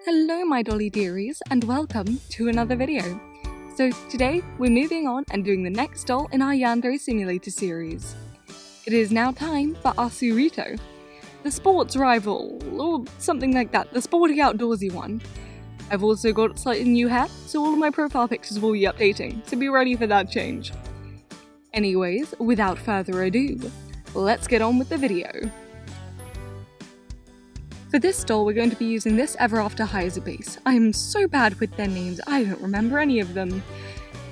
Hello my dolly dearies and welcome to another video. So today we're moving on and doing the next doll in our yandere simulator series. It is now time for Asu Rito, the sports rival, or something like that, the sporty outdoorsy one. I've also got slightly new hair, so all of my profile pictures will be updating, so be ready for that change. Anyways, without further ado, let's get on with the video. For this doll, we're going to be using this Ever After High as a base. I am so bad with their names, I don't remember any of them.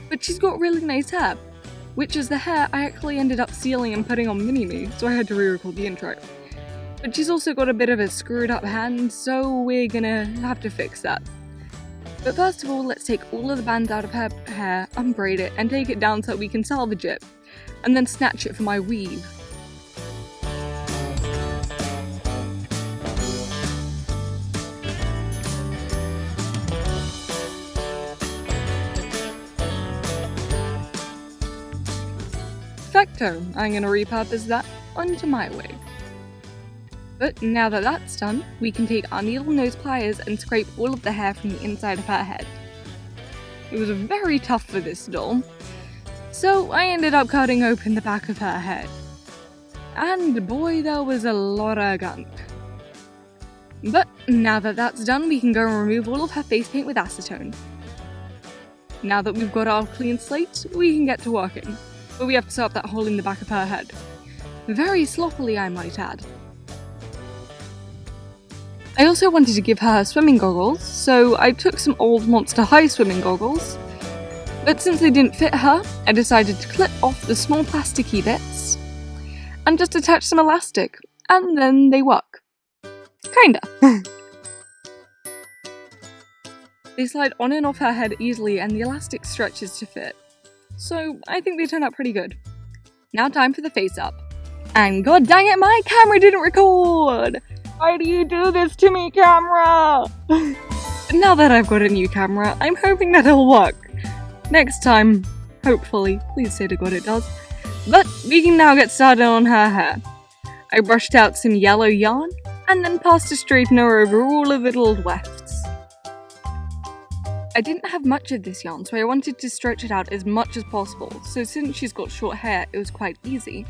But she's got really nice hair, which is the hair I actually ended up stealing and putting on Mini-Me, so I had to re-record the intro. But she's also got a bit of a screwed up hand, so we're gonna have to fix that. But first of all, let's take all of the bands out of her hair, unbraid it, and take it down so we can salvage it, and then snatch it for my weave. Perfecto, I'm going to repurpose that onto my wig. But now that that's done, we can take our needle nose pliers and scrape all of the hair from the inside of her head. It was very tough for this doll, so I ended up cutting open the back of her head. And boy, there was a lot of gunk. But now that that's done, we can go and remove all of her face paint with acetone. Now that we've got our clean slate, we can get to working. But we have to sew up that hole in the back of her head. Very sloppily, I might add. I also wanted to give her swimming goggles, so I took some old Monster High swimming goggles. But since they didn't fit her, I decided to clip off the small plasticky bits and just attach some elastic, and then they work. Kinda. They slide on and off her head easily and the elastic stretches to fit. So I think they turned out pretty good. Now time for the face up. And god dang it, my camera didn't record! Why do you do this to me, camera? But now that I've got a new camera, I'm hoping that it'll work. Next time, hopefully, please say to god it does. But we can now get started on her hair. I brushed out some yellow yarn, and then passed a straightener over all of the little wefts. I didn't have much of this yarn, so I wanted to stretch it out as much as possible, so since she's got short hair, it was quite easy.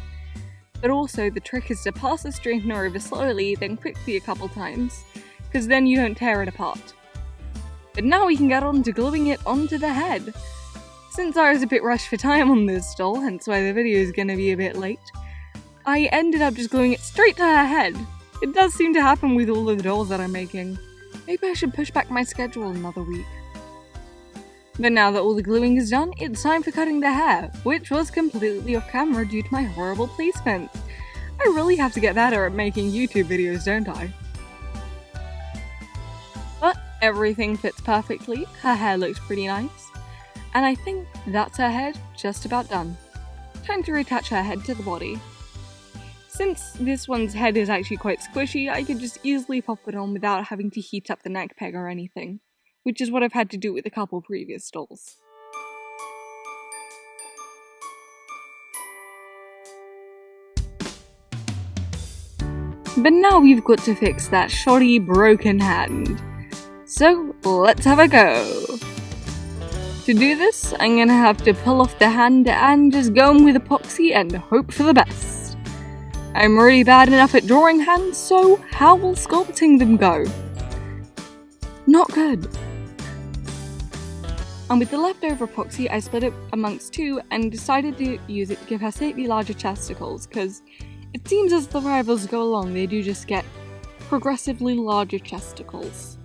But also, the trick is to pass the straightener over slowly, then quickly a couple times, because then you don't tear it apart. But now we can get on to gluing it onto the head. Since I was a bit rushed for time on this doll, hence why the video is going to be a bit late, I ended up just gluing it straight to her head. It does seem to happen with all of the dolls that I'm making. Maybe I should push back my schedule another week. But now that all the gluing is done, it's time for cutting the hair, which was completely off camera due to my horrible placement. I really have to get better at making YouTube videos, don't I? But everything fits perfectly, her hair looks pretty nice, and I think that's her head just about done. Time to reattach her head to the body. Since this one's head is actually quite squishy, I could just easily pop it on without having to heat up the neck peg or anything, which is what I've had to do with a couple previous dolls. But now we've got to fix that shoddy broken hand. So let's have a go. To do this, I'm gonna have to pull off the hand and just go in with epoxy and hope for the best. I'm really bad enough at drawing hands, so how will sculpting them go? Not good. And with the leftover epoxy, I split it amongst two and decided to use it to give her slightly larger chesticles, because it seems as the rivals go along, they do just get progressively larger chesticles.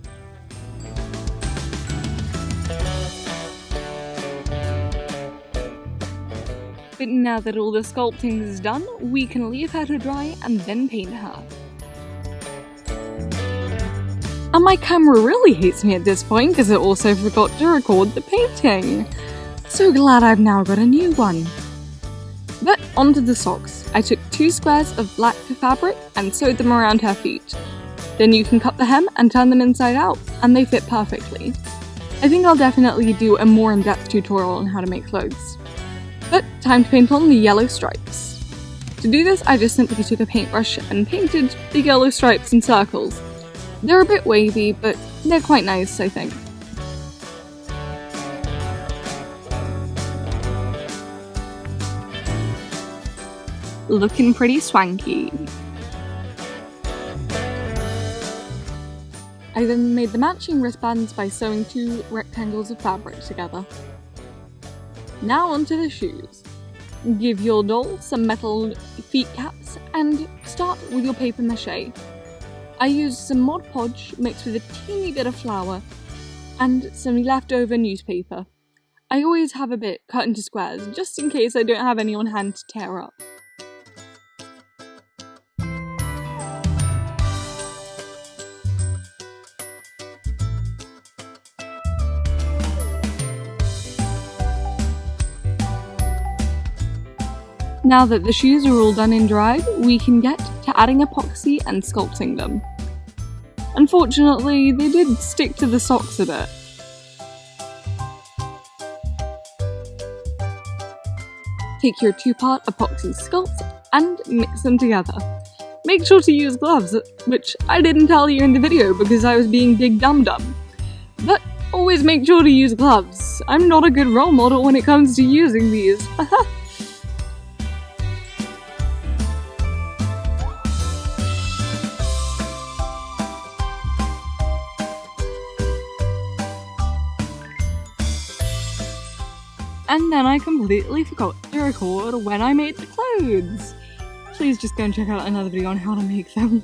But now that all the sculpting is done, we can leave her to dry and then paint her. And my camera really hates me at this point because it also forgot to record the painting. So glad I've now got a new one. But onto the socks. I took 2 squares of black fabric and sewed them around her feet. Then you can cut the hem and turn them inside out, and they fit perfectly. I think I'll definitely do a more in-depth tutorial on how to make clothes. But time to paint on the yellow stripes. To do this, I just simply took a paintbrush and painted the yellow stripes in circles. They're a bit wavy, but They're quite nice, I think. Looking pretty swanky. I then made the matching wristbands by sewing 2 rectangles of fabric together. Now onto the shoes. Give your doll some metal feet caps and start with your paper mache. I used some Mod Podge mixed with a teeny bit of flour and some leftover newspaper. I always have a bit cut into squares just in case I don't have any on hand to tear up. Now that the shoes are all done and dried, we can get to adding epoxy and sculpting them. Unfortunately, they did stick to the socks a bit. Take your 2-part epoxy sculpt and mix them together. Make sure to use gloves, which I didn't tell you in the video because I was being big dum-dum. But always make sure to use gloves. I'm not a good role model when it comes to using these. And then I completely forgot to record when I made the clothes. Please just go and check out another video on how to make them.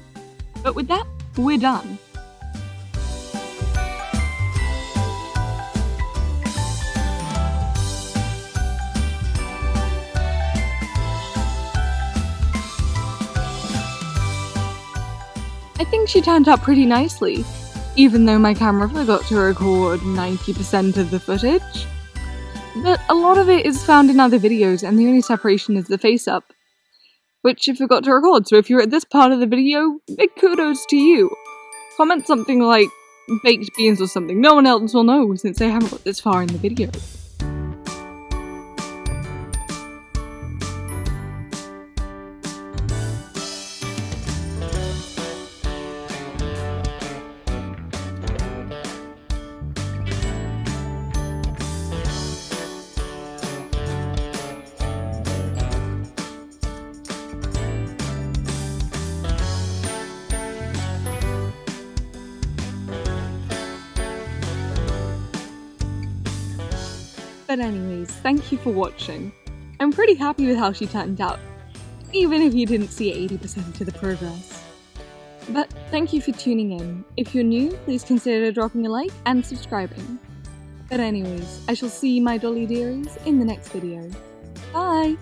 But with that, we're done. I think she turned out pretty nicely, even though my camera forgot to record 90% of the footage. But a lot of it is found in other videos and the only separation is the face up, which I forgot to record, so if you're at this part of the video, big kudos to you. Comment something like baked beans or something, no one else will know since I haven't got this far in the video. But anyways, thank you for watching. I'm pretty happy with how she turned out, even if you didn't see 80% of the progress. But thank you for tuning in. If you're new, please consider dropping a like and subscribing. But anyways, I shall see my dolly dearies in the next video. Bye!